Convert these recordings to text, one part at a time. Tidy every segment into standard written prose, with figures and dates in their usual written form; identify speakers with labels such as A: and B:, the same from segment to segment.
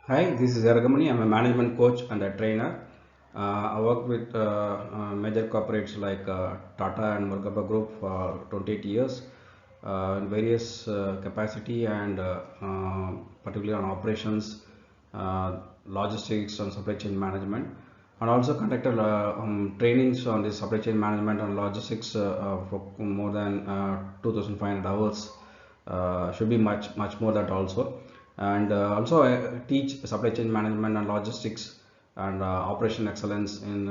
A: Hi, this is Yaragamani. I'm a management coach and a trainer. I work with major corporates like Tata and Murugappa Group for 28 years in various capacity and particularly on operations, logistics and supply chain management, and also conducted trainings on this supply chain management and logistics for more than 2,500 hours. Should be much more that also. And also I teach supply chain management and logistics and operation excellence in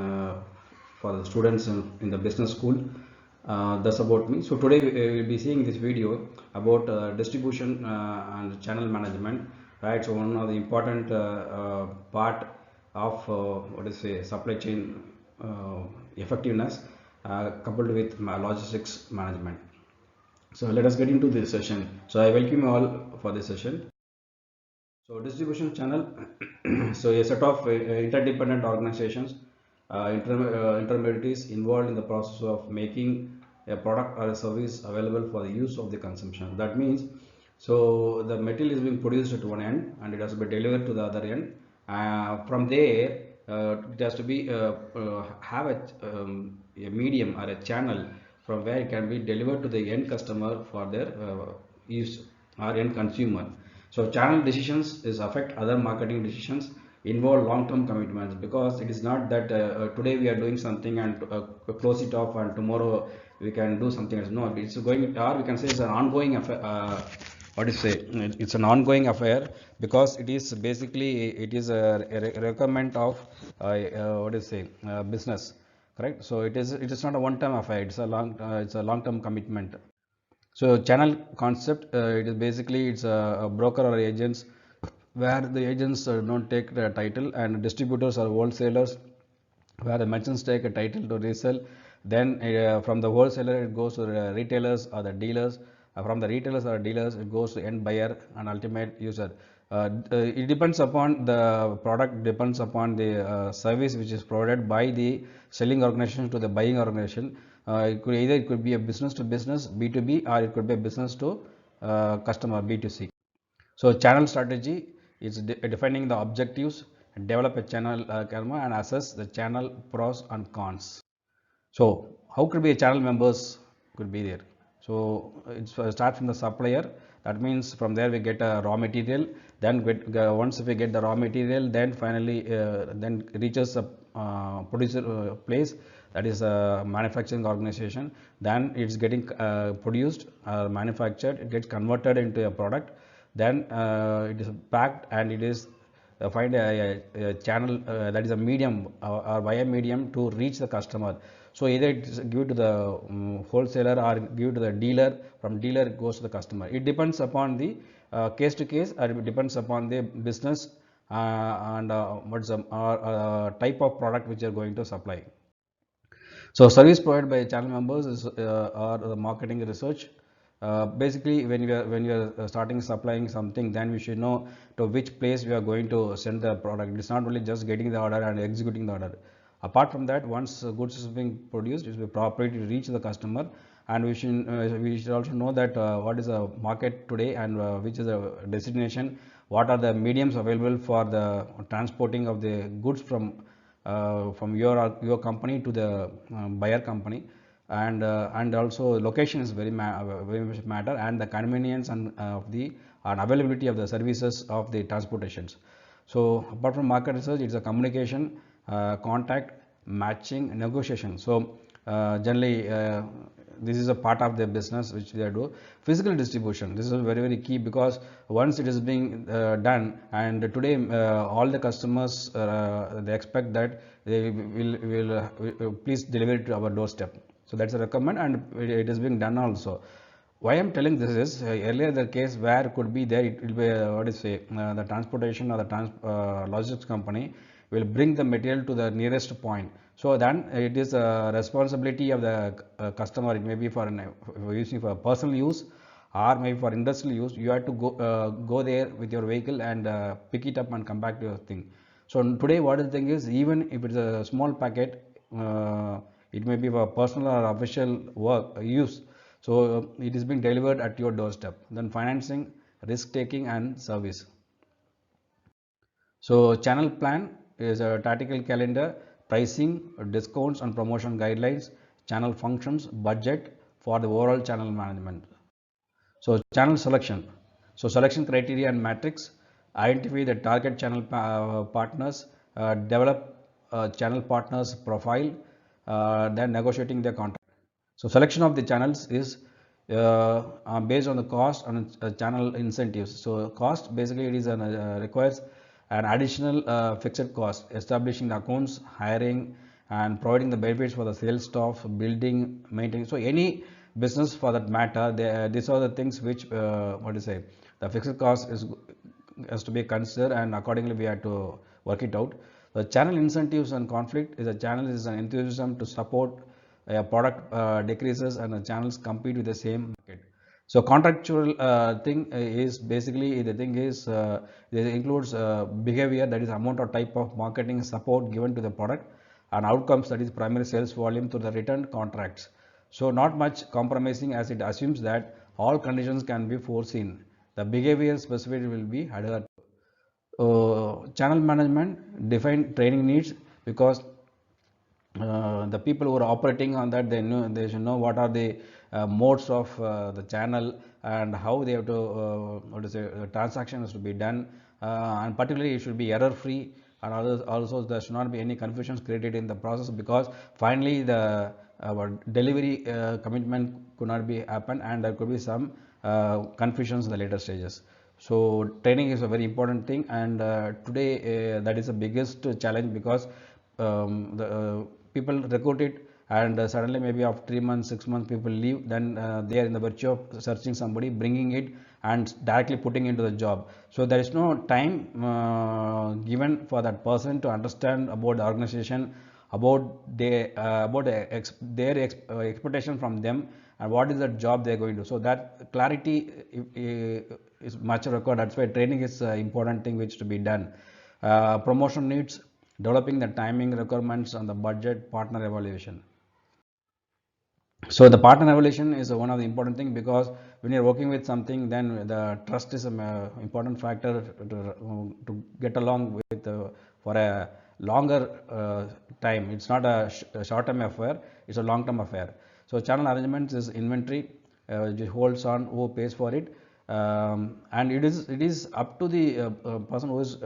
A: for the students in the business school. That's about me. So today we will be seeing this video about distribution and channel management, right? So one of the important part of what is say supply chain effectiveness coupled with logistics management. So let us get into this session. So I welcome you all for this session. So distribution channel, so a set of interdependent organizations, intermediaries involved in the process of making a product or a service available for the use of the consumption. That means, so the material is being produced at one end and it has to be delivered to the other end. From there, it has to be have a medium or a channel from where it can be delivered to the end customer for their use or end consumer. So channel decisions is affect other marketing decisions, involve long-term commitments, because it is not that today we are doing something and close it off and tomorrow we can do something else. No, it's going, or we can say it's an ongoing affair. What do you say? It's an ongoing affair because it is basically it is a requirement of what do you say business, correct? So it is not a one-time affair. It's a long-term commitment. So channel concept, it is basically it's a broker or agents where the agents don't take the title, and distributors or wholesalers where the merchants take a title to resell. Then from the wholesaler it goes to the retailers or the dealers. From the retailers or dealers it goes to end buyer and ultimate user. It depends upon the product, depends upon the service which is provided by the selling organization to the buying organization. It could be a business to business B2B, or it could be a business to customer B2C. So channel strategy is defining the objectives, develop a channel and assess the channel pros and cons. So how could be a channel members could be there. So it's start from the supplier. That means from there we get a raw material. Then once we get the raw material, then finally then reaches a producer place, that is a manufacturing organization. Then it's getting produced, manufactured. It gets converted into a product. Then it is packed and it is find a channel that is a medium or via medium to reach the customer. So either it is give to the wholesaler or give to the dealer. From dealer it goes to the customer. It depends upon the case to case, or it depends upon the business and what's the type of product which you are going to supply. So service provided by channel members is or the marketing research. Basically, when we are starting supplying something, then we should know to which place we are going to send the product. It's not only just getting the order and executing the order. Apart from that, once goods is being produced, it will be properly to reach the customer, and we should also know that what is the market today and which is the destination. What are the mediums available for the transporting of the goods from your company to the buyer company, and also location is very much matter, and the convenience and of the and availability of the services of the transportations. So apart from market research, it's a communication, contact, matching, negotiation. So generally this is a part of the business which they do. Physical distribution, this is very key, because once it is being done, and today all the customers they expect that they will please deliver it to our doorstep. So that's a recommend, and it is being done also. Why I'm telling this is earlier the case where could be there, it will be what is say the transportation or the logistics company will bring the material to the nearest point. So then it is a responsibility of the customer. It may be for using for personal use or maybe for industrial use. You have to go there with your vehicle and pick it up and come back to your thing. So today what the thing is, even if it's a small packet, it may be for personal or official work use. So it is being delivered at your doorstep. Then financing, risk taking and service. So channel plan is a tactical calendar, pricing, discounts and promotion guidelines, channel functions, budget for the overall channel management. So channel selection. So selection criteria and matrix, identify the target channel partners, develop channel partners profile, then negotiating the contract. So selection of the channels is based on the cost and channel incentives. So cost basically it is requires an additional fixed cost, establishing the accounts, hiring and providing the benefits for the sales staff, building, maintaining. So any business for that matter, these are the things which what to say, the fixed cost is has to be considered and accordingly we have to work it out. The channel incentives and conflict is a channel is an enthusiasm to support a product decreases and the channels compete with the same market. So contractual thing is basically the thing is it includes behavior, that is amount or type of marketing support given to the product, and outcomes, that is primary sales volume through the written contracts. So not much compromising as it assumes that all conditions can be foreseen. The behavior specified will be adhered. Channel management define training needs, because the people who are operating on that, they should know what are the modes of the channel and how they have to what is it, transactions to be done, and particularly it should be error free, and others also there should not be any confusions created in the process, because finally the delivery commitment could not be happen and there could be some confusions in the later stages. So training is a very important thing, and today that is the biggest challenge, because the people recruit it and suddenly maybe after 3 months 6 months people leave, then they are in the virtue of searching somebody, bringing it and directly putting into the job. So there is no time given for that person to understand about the organization, about their expectation from them, and what is the job they are going to. So that clarity is much required. That's why training is an important thing which to be done. Promotion needs, developing the timing requirements on the budget, partner evaluation. So the partner evaluation is one of the important thing, because when you're working with something, then the trust is an important factor to get along with for a longer time. It's not a short-term affair, it's a long-term affair. So channel arrangements is inventory, which holds on, who pays for it, and it is up to the person who is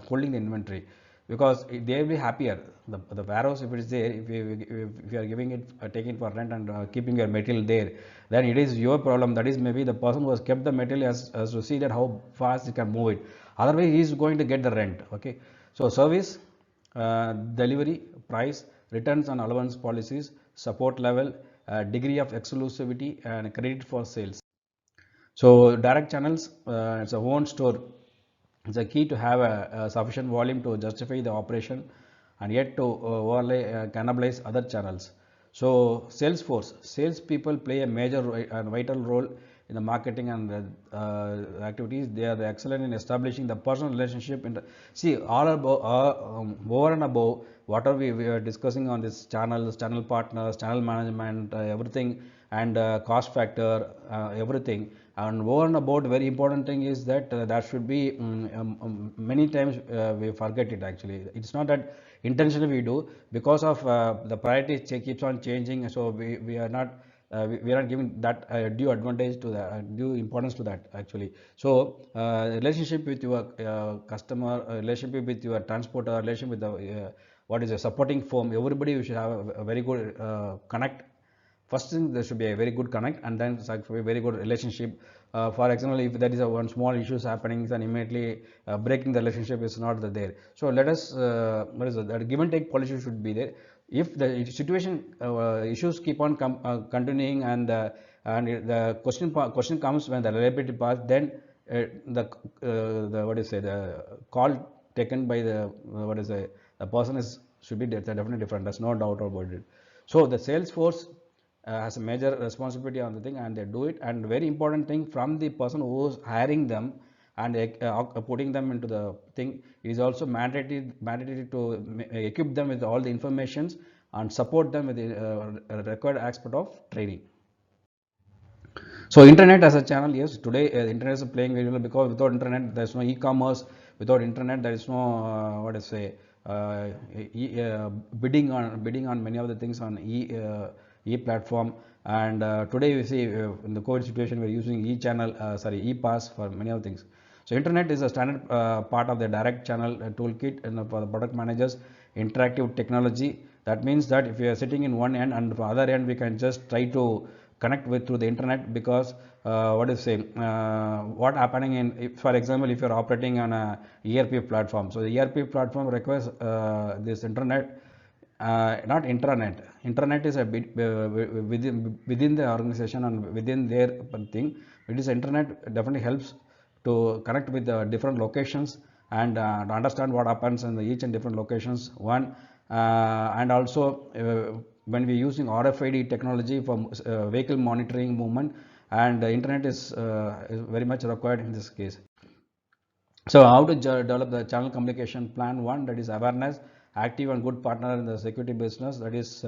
A: holding the inventory, because they will be happier. The warehouse, if it is there, if you are giving it taking for rent and keeping your material there, then it is your problem. That is, maybe the person who has kept the material has to see that how fast he can move it, otherwise he is going to get the rent. Okay, so service, delivery, price, returns and allowance policies, support level, degree of exclusivity and credit for sales. So direct channels, it's a own store. It's a key to have a sufficient volume to justify the operation and yet to overlay cannibalize other channels. So Salesforce, salespeople play a major and vital role in the marketing and activities. They are excellent in establishing the personal relationship. See, all above, over and above, whatever we are discussing on this channels, channel partners, channel management, everything, and cost factor, everything. And over and about, very important thing is that that should be many times we forget it. Actually, it's not that intentionally we do, because of the priority keeps on changing, so we are not we are not giving that due advantage to the due importance to that actually. So relationship with your customer, relationship with your transporter, relationship with the what is a supporting firm, everybody we should have a very good connect. First thing, there should be a very good connect, and then a very good relationship. For example, if there is a one small issues happening, then immediately breaking the relationship is not there. So let us what is that give and take policy should be there. If the situation issues keep on continuing, and the question comes when the reliability pass, then the what is say the call taken by the what is the person is should be definitely different. There's no doubt about it. So the Salesforce has a major responsibility on the thing, and they do it. And very important thing, from the person who is hiring them and putting them into the thing, is also mandated to equip them with all the informations and support them with the required aspect of training. So internet as a channel, yes, today internet is playing very well, because without internet there's no e-commerce, without internet there is no what I say bidding on many of the things on e platform. And today we see in the COVID situation we are using e-pass for many of things. So internet is a standard part of the direct channel toolkit and for the product managers interactive technology. That means that if you are sitting in one end and for other end we can just try to connect with through the internet, because what happening in, if, for example, if you are operating on a ERP platform, so the ERP platform requires this internet, not intranet. Intranet is a bit within the organization and within their thing. It is internet definitely helps to connect with the different locations and to understand what happens in the each and different locations. One and also when we are using RFID technology for vehicle monitoring movement, and the internet is very much required in this case. So how to develop the channel communication plan? One, that is awareness, active and good partner in the security business, that is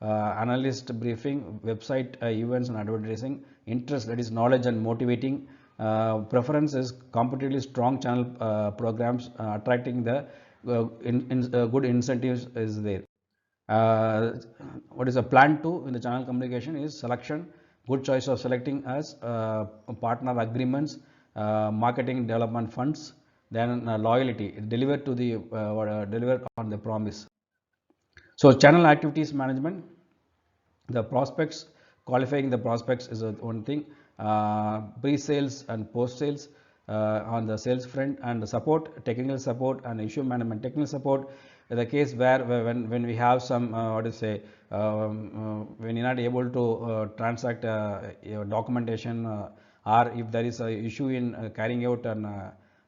A: analyst briefing, website events and advertising. Interest, that is knowledge and motivating. Preference is competitively strong channel programs, attracting the good incentives is there. What is a plan to in the channel communication is selection, good choice of selecting as partner agreements, marketing development funds, then loyalty, deliver to the deliver on the promise. So channel activities management, the prospects, qualifying the prospects is one thing, pre-sales and post-sales on the sales front, and the support, technical support and issue management. Technical support is the case where when we have some when you're not able to transact documentation, or if there is a issue in carrying out an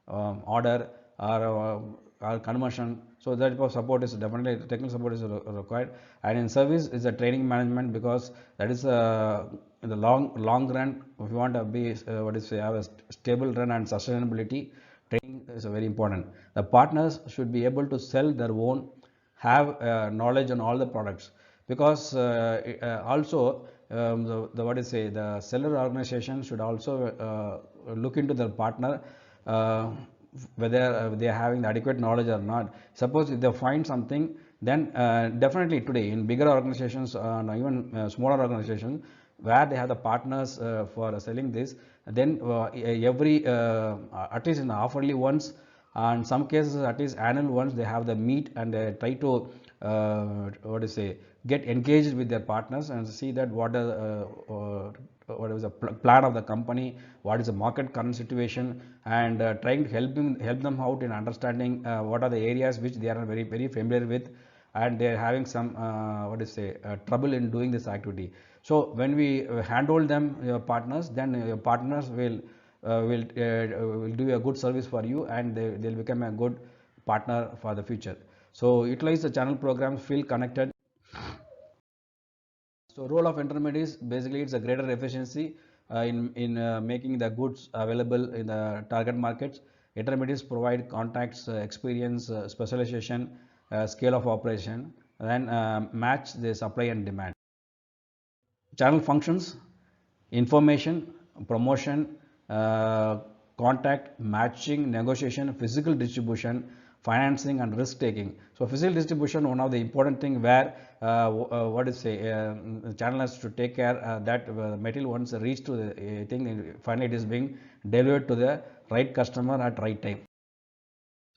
A: order or conversion, so that for support is definitely technical support is required. And in service is a training management, because that is in the long run, if you want to be have a stable run and sustainability, training is very important. The partners should be able to sell their own, have knowledge on all the products, because also the seller organization should also look into their partner, whether they are having the adequate knowledge or not. Suppose if they find something, then definitely today in bigger organizations and even smaller organizations where they have the partners for selling this, then every at least in halfly once, and some cases at least annual once, they have the meet and they try to get engaged with their partners and see that what is the plan of the company, what is the market current situation, and trying to help them out in understanding what are the areas which they are very familiar with, and they are having some trouble in doing this activity. So when we handhold them your partners, then your partners will do a good service for you, and they'll become a good partner for the future. So utilize the channel programs, feel connected. So role of intermediaries, basically it's a greater efficiency in making the goods available in the target markets. Intermediaries provide contacts, experience, specialization, scale of operation, then match the supply and demand. Channel functions: information, promotion, contact, matching, negotiation, physical distribution, financing and risk taking. So physical distribution, one of the important thing where channel has to take care that material once reach to the thing, finally it is being delivered to the right customer at right time.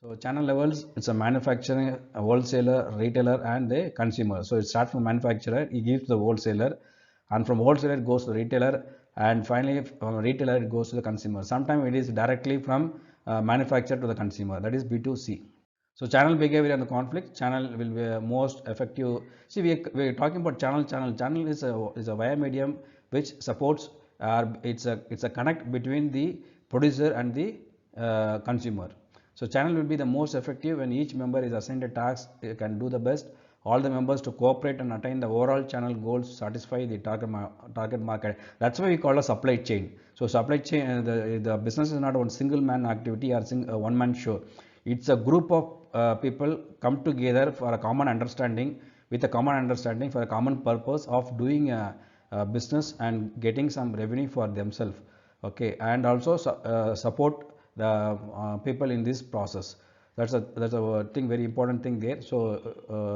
A: So channel levels, it's a manufacturer, a wholesaler, retailer and the consumer. So it starts from manufacturer, he gives to the wholesaler, and from wholesaler it goes to the retailer, and finally from retailer it goes to the consumer. Sometimes it is directly from manufacturer to the consumer, that is B2C. So channel behavior and the conflict, channel will be most effective. See, we are talking about channel is a via medium which supports it's a connect between the producer and the consumer. So channel will be the most effective when each member is assigned a task, can do the best. All the members to cooperate and attain the overall channel goals, satisfy the target market. That's why we call a supply chain. So supply chain, the business is not one single man activity or one man show. It's a group of people come together for a common understanding, with a common understanding for a common purpose of doing a business and getting some revenue for themselves. Okay, and also support the people in this process. That's a thing, very important thing there. So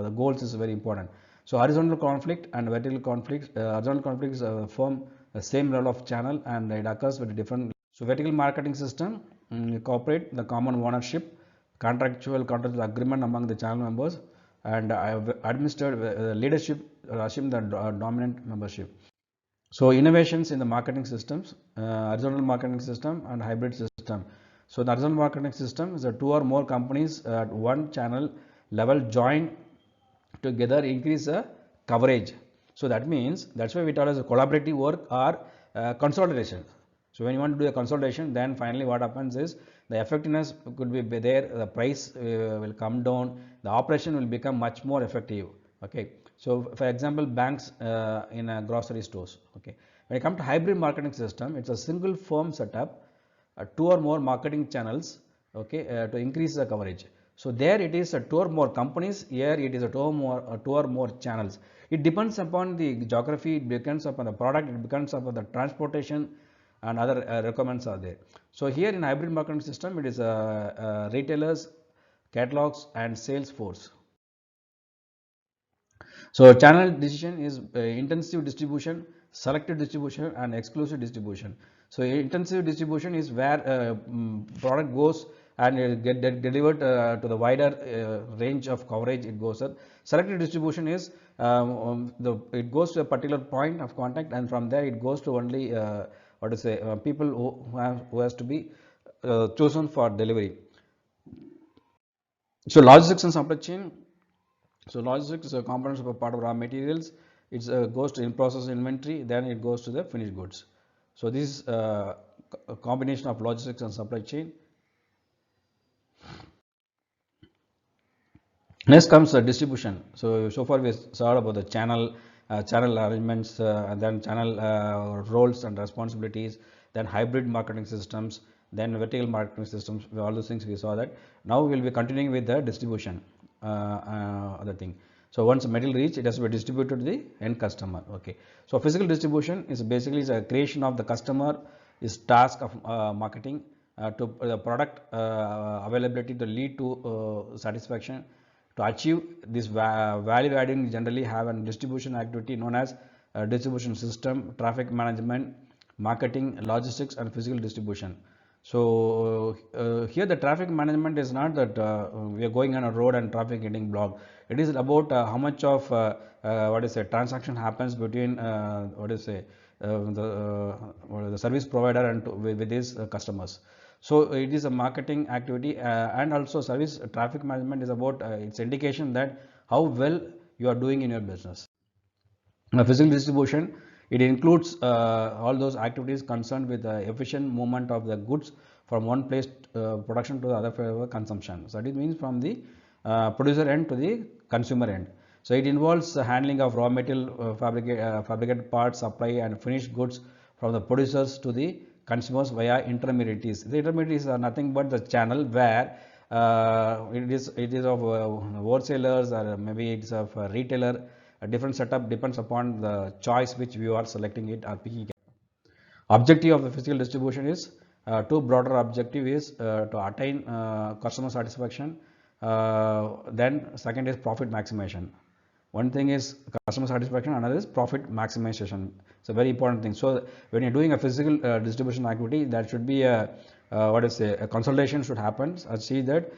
A: the goals is very important. So horizontal conflict and vertical conflict. Horizontal conflicts form the same level of channel, and it occurs with different. So vertical marketing system incorporate the common ownership, contractual agreement among the channel members, and administered leadership assume the dominant membership. So innovations in the marketing systems, horizontal marketing system and hybrid system. So the horizontal marketing system is a two or more companies at one channel level join together, increase the coverage. So that means that's why we call as a collaborative work or consolidation. So when you want to do a consolidation, then finally what happens is the effectiveness could be there, the price will come down, the operation will become much more effective. Okay. So for example, banks in grocery stores. Okay. When it comes to hybrid marketing system, it's a single firm setup, two or more marketing channels, okay, to increase the coverage. So there it is a two or more companies, here it is a two or more channels. It depends upon the geography, it depends upon the product, it depends upon the transportation and other requirements are there. So here in hybrid marketing system, it is retailers, catalogs and sales force. So channel decision is intensive distribution, selective distribution and exclusive distribution. So intensive distribution is where product goes and it get delivered to the wider range of coverage it goes up. Selective distribution is it goes to a particular point of contact, and from there it goes to only what to say people who has to be chosen for delivery. So logistics and supply chain. So logistics is a component of a part of raw materials. It goes to in-process inventory, then it goes to the finished goods. So this is a combination of logistics and supply chain. Next comes the distribution. So far we saw about the channel arrangements, and then channel roles and responsibilities, then hybrid marketing systems, then vertical marketing systems. All those things we saw that. Now we will be continuing with the distribution. Other thing. So once the material reach, it has to be distributed to the end customer. Okay. So physical distribution is basically the creation of the customer is task of marketing to the product availability to lead to satisfaction. To achieve this value adding, generally have a distribution activity known as distribution system, traffic management, marketing, logistics and physical distribution. So here the traffic management is not that we are going on a road and traffic getting blocked. It is about how much of what is a transaction happens between the service provider and with his customers. So it is a marketing activity, and also service traffic management is about its indication that how well you are doing in your business. Physical distribution, it includes all those activities concerned with the efficient movement of the goods from one place production to the other for consumption. So it means from the producer end to the consumer end. So it involves the handling of raw material, fabricated parts, supply and finished goods from the producers to the consumers via intermediaries. The intermediaries are nothing but the channel where it is of wholesalers, or maybe it's of a retailer. A different setup depends upon the choice which you are selecting it or picking it. Objective of the physical distribution is two broader objective is to attain customer satisfaction. Then second is profit maximization. One thing is customer satisfaction, another is profit maximization. It's a very important thing. So when you're doing a physical distribution activity, that should be a a consolidation should happen. I see that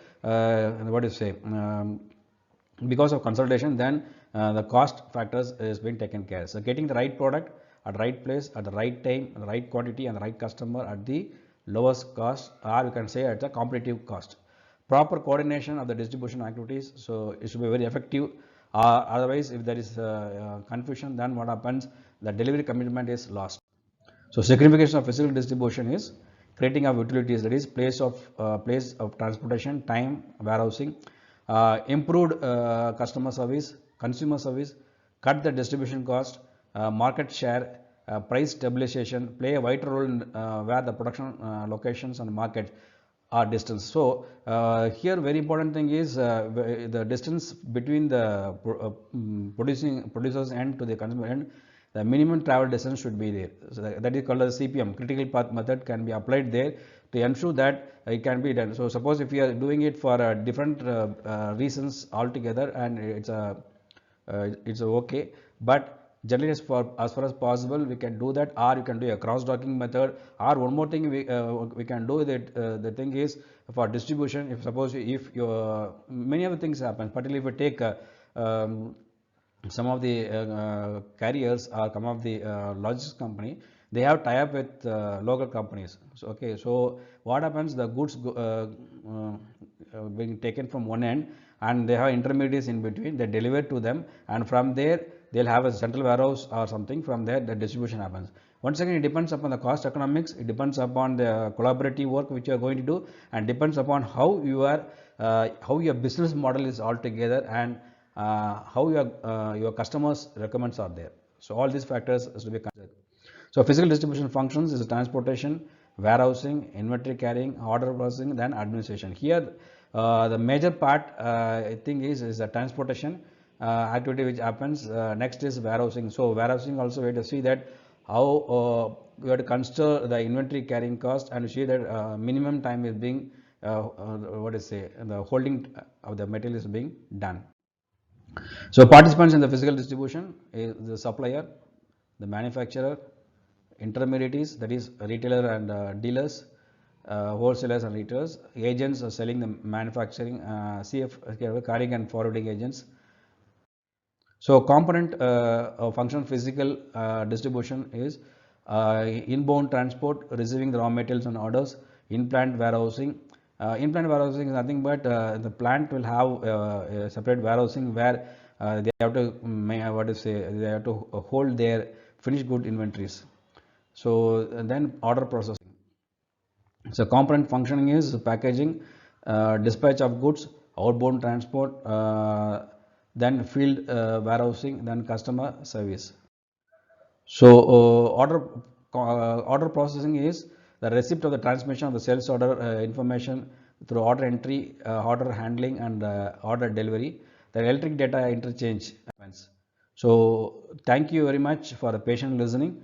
A: because of consolidation, then the cost factors is being taken care. So getting the right product at the right place at the right time, the right quantity and the right customer at the lowest cost, or you can say at the competitive cost. Proper coordination of the distribution activities, so it should be very effective. Otherwise, if there is confusion, then what happens? The delivery commitment is lost. So signification of physical distribution is creating of utilities, that is place of transportation, time, warehousing, improved customer service, consumer service, cut the distribution cost, market share, price stabilization, play a vital role in where the production locations and market are distance. So here very important thing is the distance between the producers end to the consumer end. The minimum travel distance should be there. So that is called as CPM, critical path method, can be applied there to ensure that it can be done. So suppose if you are doing it for different reasons altogether, and it's okay, but generally as far as possible we can do that, or you can do a cross docking method, or one more thing we can do that. The thing is, for distribution, if suppose if your many other things happen, particularly if you take some of the carriers or some of the logistics company, they have tie up with local companies. So okay, so what happens, the goods being taken from one end, and they have intermediaries in between, they deliver to them, and from there they'll have a central warehouse or something. From there the distribution happens. Once again, it depends upon the cost economics, it depends upon the collaborative work which you are going to do, and depends upon how your business model is altogether, and how your customers recommends are there. So all these factors is to be considered. So physical distribution functions is transportation, warehousing, inventory carrying, order processing, then administration. Here the major part I think is the transportation activity which happens. Next is warehousing. So warehousing also we have to see that how we have to consider the inventory carrying cost, and see that minimum time is being what is say the holding of the material is being done. So participants in the physical distribution is the supplier, the manufacturer, intermediaries, that is retailer and dealers, wholesalers and retailers, agents are selling the manufacturing, CF carrying and forwarding agents. So component of functional physical distribution is inbound transport, receiving the raw materials and orders, in-plant warehousing. In-plant warehousing is nothing but the plant will have a separate warehousing where they have to they have to hold their finished good inventories. So then order processing. So component functioning is packaging, dispatch of goods, outbound transport, then field warehousing, then customer service. So order processing is the receipt of the transmission of the sales order information through order entry, order handling, and order delivery. The electric data interchange happens. So thank you very much for the patient listening.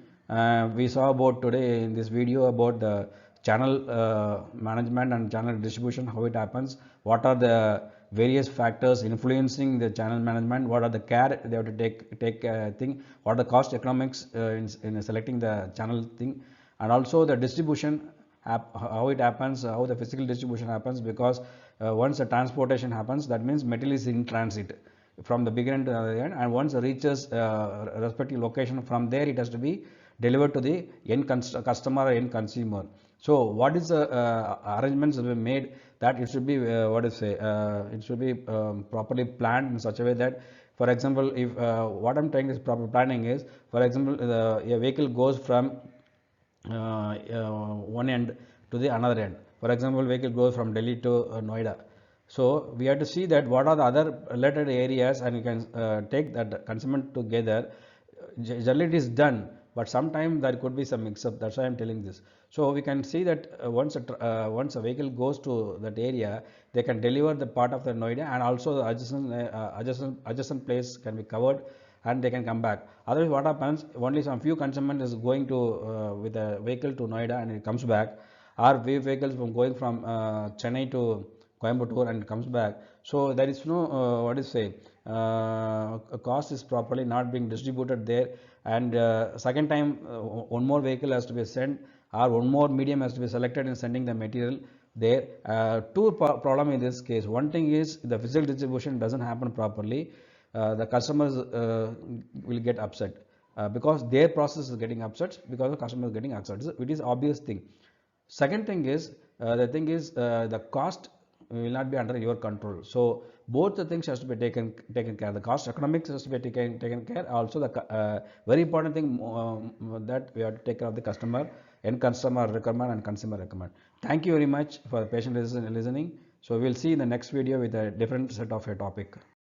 A: We saw about today in this video about the channel management and channel distribution, how it happens, what are the various factors influencing the channel management, what are the care they have to take thing, what are the cost economics in selecting the channel thing, and also the distribution, how it happens, how the physical distribution happens, because once the transportation happens, that means material is in transit from the beginning to the other end, and once it reaches respective location, from there it has to be delivered to the end customer or end consumer. So what is the arrangements will be made, that it should be it should be properly planned in such a way that, for example, if what I'm trying is proper planning is, for example, a vehicle goes from one end to the another end. For example, vehicle goes from Delhi to Noida. So we have to see that what are the other related areas, and you can take that consignment together. Generally it is done, but sometimes there could be some mix-up. That's why I'm telling this. So we can see that once a vehicle goes to that area, they can deliver the part of the Noida, and also the adjacent place can be covered, and they can come back. Otherwise, what happens? Only some few consignment is going to with a vehicle to Noida, and it comes back. Or vehicles from going from Chennai to Coimbatore and comes back. So there is no a cost is properly not being distributed there, and second time one more vehicle has to be sent, or one more medium has to be selected in sending the material there. Two problem in this case. One thing is the physical distribution doesn't happen properly. The customers will get upset because their process is getting upset, because the customer is getting upset. It is obvious thing. Second thing is the cost will not be under your control. So both the things has to be taken care. The cost economics has to be taken care. Also the very important thing that we have to take care of the customer, end customer requirement and consumer requirement. Thank you very much for the patient listening. So we'll see in the next video with a different set of a topic.